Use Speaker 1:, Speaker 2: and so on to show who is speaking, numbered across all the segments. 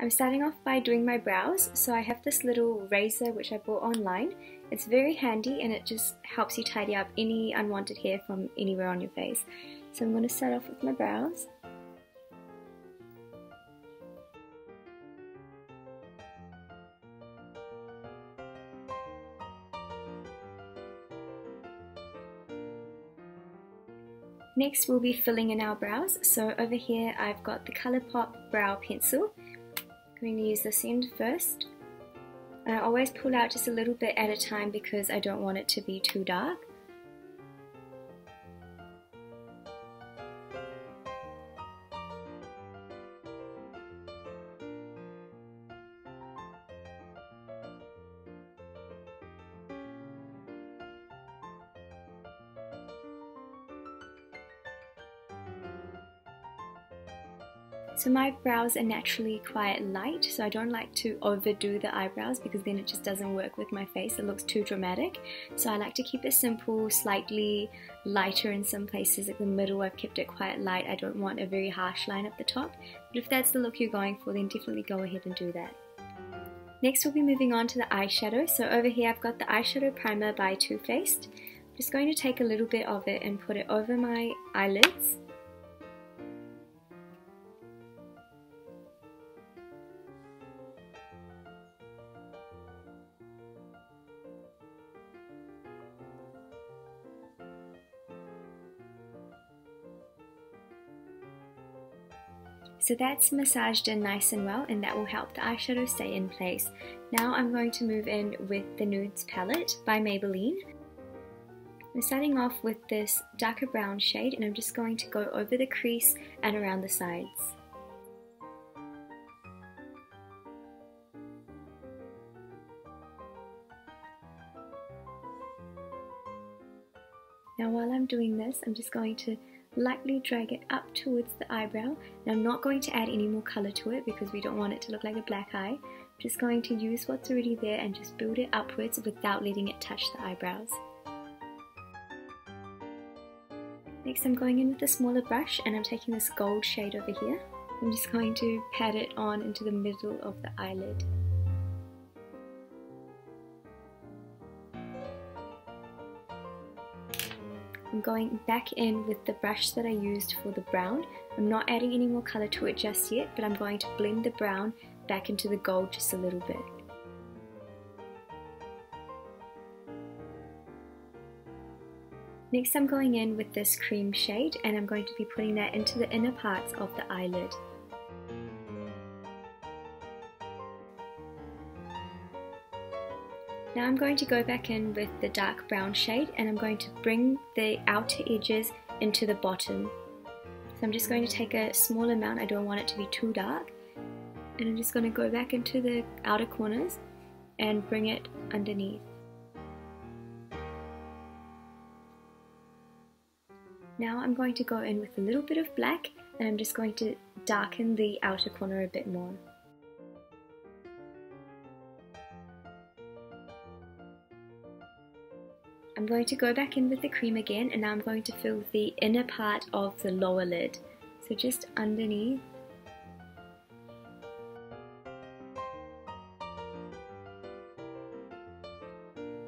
Speaker 1: I'm starting off by doing my brows, so I have this little razor which I bought online. It's very handy and it just helps you tidy up any unwanted hair from anywhere on your face. So I'm going to start off with my brows. Next we'll be filling in our brows, so over here I've got the Colourpop brow pencil. I'm going to use this end first. And I always pull out just a little bit at a time because I don't want it to be too dark. So my brows are naturally quite light, so I don't like to overdo the eyebrows because then it just doesn't work with my face. It looks too dramatic. So I like to keep it simple, slightly lighter in some places. At the middle I've kept it quite light. I don't want a very harsh line at the top. But if that's the look you're going for, then definitely go ahead and do that. Next we'll be moving on to the eyeshadow. So over here I've got the eyeshadow primer by Too Faced. I'm just going to take a little bit of it and put it over my eyelids. So that's massaged in nice and well, and that will help the eyeshadow stay in place. Now I'm going to move in with the Nudes palette by Maybelline. I'm starting off with this darker brown shade, and I'm just going to go over the crease and around the sides. Now while I'm doing this, I'm just going to lightly drag it up towards the eyebrow, and I'm not going to add any more colour to it because we don't want it to look like a black eye. I'm just going to use what's already there and just build it upwards without letting it touch the eyebrows. Next I'm going in with a smaller brush, and I'm taking this gold shade over here. I'm just going to pat it on into the middle of the eyelid. I'm going back in with the brush that I used for the brown. I'm not adding any more colour to it just yet, but I'm going to blend the brown back into the gold just a little bit. Next I'm going in with this cream shade, and I'm going to be putting that into the inner parts of the eyelid. Now I'm going to go back in with the dark brown shade, and I'm going to bring the outer edges into the bottom. So I'm just going to take a small amount, I don't want it to be too dark, and I'm just going to go back into the outer corners and bring it underneath. Now I'm going to go in with a little bit of black, and I'm just going to darken the outer corner a bit more. I'm going to go back in with the cream again, and now I'm going to fill the inner part of the lower lid, so just underneath.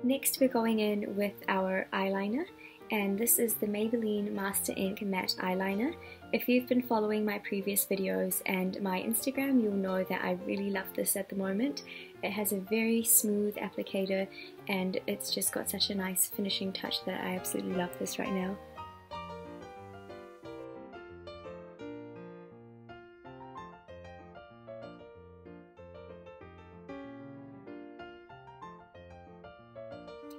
Speaker 1: Next we're going in with our eyeliner, and this is the Maybelline Master Ink Matte Eyeliner. If you've been following my previous videos and my Instagram, you'll know that I really love this at the moment. It has a very smooth applicator, and it's just got such a nice finishing touch that I absolutely love this right now.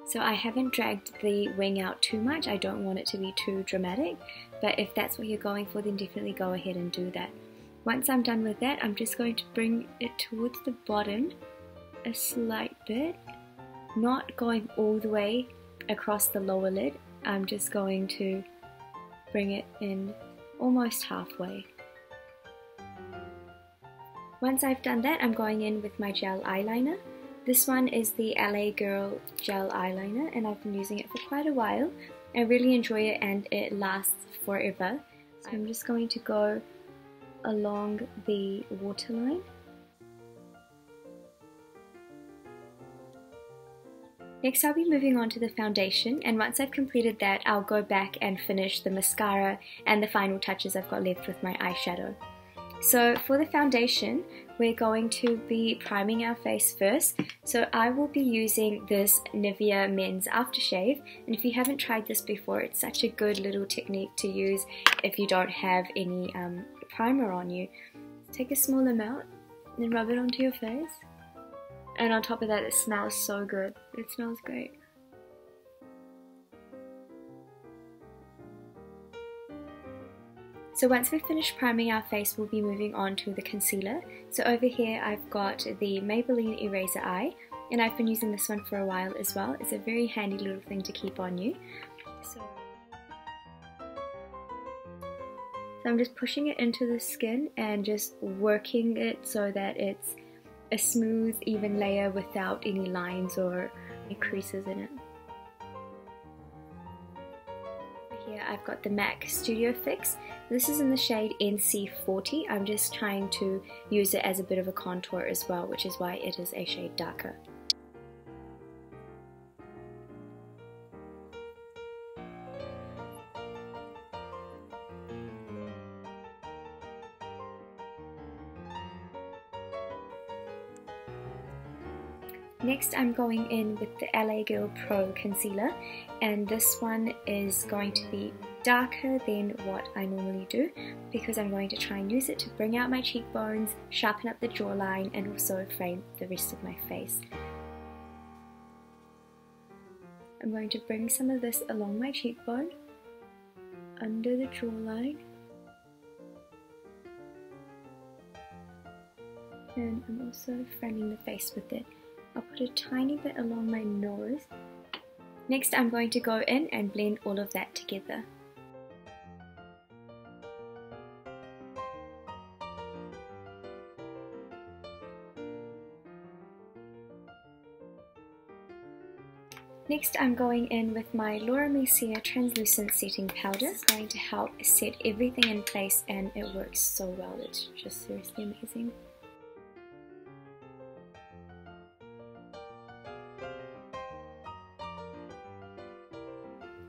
Speaker 1: So I haven't dragged the wing out too much. I don't want it to be too dramatic, but if that's what you're going for, then definitely go ahead and do that. Once I'm done with that, I'm just going to bring it towards the bottom a slight bit, not going all the way across the lower lid. I'm just going to bring it in almost halfway. Once I've done that, I'm going in with my gel eyeliner. This one is the LA Girl gel eyeliner, and I've been using it for quite a while. I really enjoy it and it lasts forever. So I'm just going to go along the waterline Next I'll be moving on to the foundation, and once I've completed that I'll go back and finish the mascara and the final touches I've got left with my eyeshadow. So for the foundation, we're going to be priming our face first. So I will be using this Nivea Men's Aftershave, and if you haven't tried this before, it's such a good little technique to use if you don't have any primer on you. Take a small amount and then rub it onto your face. And on top of that, it smells so good. It smells great. So once we've finished priming our face, we'll be moving on to the concealer. So over here I've got the Maybelline Eraser Eye, and I've been using this one for a while as well. It's a very handy little thing to keep on you. So I'm just pushing it into the skin and just working it so that it's a smooth, even layer without any lines or any creases in it. Here I've got the MAC Studio Fix. This is in the shade NC40. I'm just trying to use it as a bit of a contour as well, which is why it is a shade darker. Next I'm going in with the LA Girl Pro Concealer, and this one is going to be darker than what I normally do because I'm going to try and use it to bring out my cheekbones, sharpen up the jawline, and also frame the rest of my face. I'm going to bring some of this along my cheekbone, under the jawline, and I'm also framing the face with it. I'll put a tiny bit along my nose. Next I'm going to go in and blend all of that together. Next I'm going in with my Laura Mercier Translucent Setting Powder. It's going to help set everything in place, and it works so well. It's just seriously amazing.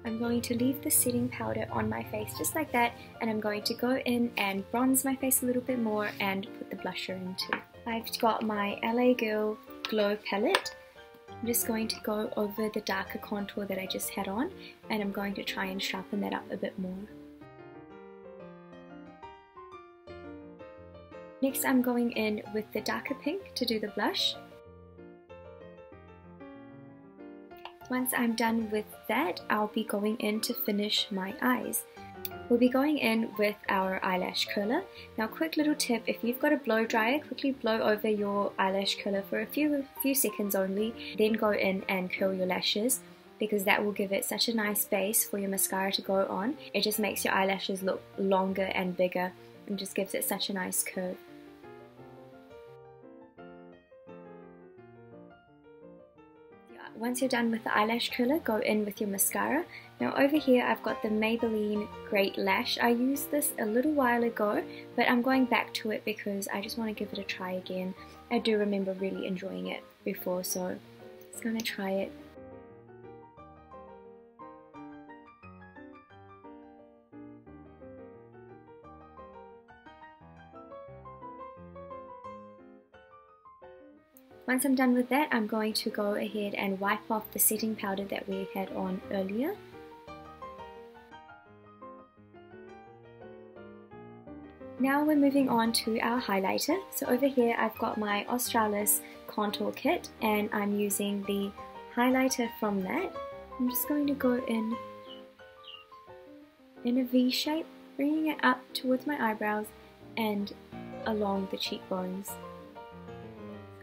Speaker 1: I'm going to leave the setting powder on my face just like that, and I'm going to go in and bronze my face a little bit more and put the blusher in too. I've got my LA Girl Glow Palette. I'm just going to go over the darker contour that I just had on, and I'm going to try and sharpen that up a bit more. Next I'm going in with the darker pink to do the blush. Once I'm done with that, I'll be going in to finish my eyes. We'll be going in with our eyelash curler. Now, quick little tip, if you've got a blow dryer, quickly blow over your eyelash curler for a few seconds only, then go in and curl your lashes, because that will give it such a nice base for your mascara to go on. It just makes your eyelashes look longer and bigger and just gives it such a nice curve. Once you're done with the eyelash curler, go in with your mascara. Now over here I've got the Maybelline Great Lash. I used this a little while ago, but I'm going back to it because I just want to give it a try again. I do remember really enjoying it before, so I'm just going to try it. Once I'm done with that, I'm going to go ahead and wipe off the setting powder that we had on earlier. Now we're moving on to our highlighter. So over here I've got my Australis contour kit, and I'm using the highlighter from that. I'm just going to go in a V shape, bringing it up towards my eyebrows and along the cheekbones.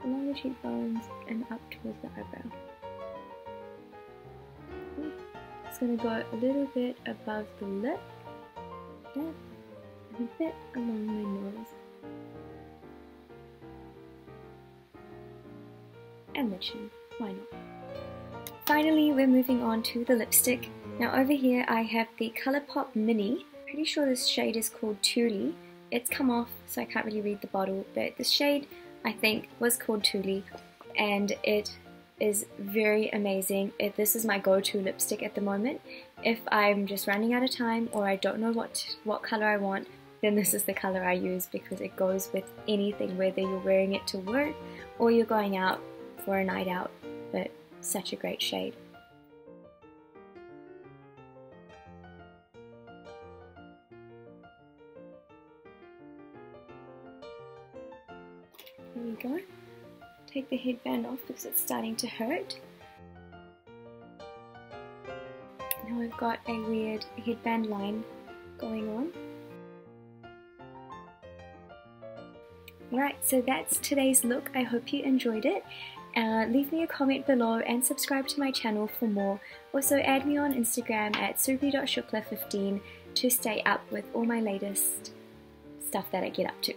Speaker 1: Along the cheekbones and up towards the eyebrow. It's going to go a little bit above the lip, and a bit along my nose, and the chin. Why not? Finally, we're moving on to the lipstick. Now over here I have the ColourPop Mini. Pretty sure this shade is called Tule. It's come off, so I can't really read the bottle, but this shade I think was called Tule, and it is very amazing. This is my go-to lipstick at the moment. If I'm just running out of time or I don't know what color I want, then this is the color I use because it goes with anything, whether you're wearing it to work or you're going out for a night out. But such a great shade. There we go. Take the headband off because it's starting to hurt. Now I've got a weird headband line going on. Right, so that's today's look. I hope you enjoyed it. Leave me a comment below and subscribe to my channel for more. Also add me on Instagram at surabhi.shukla15 to stay up with all my latest stuff that I get up to.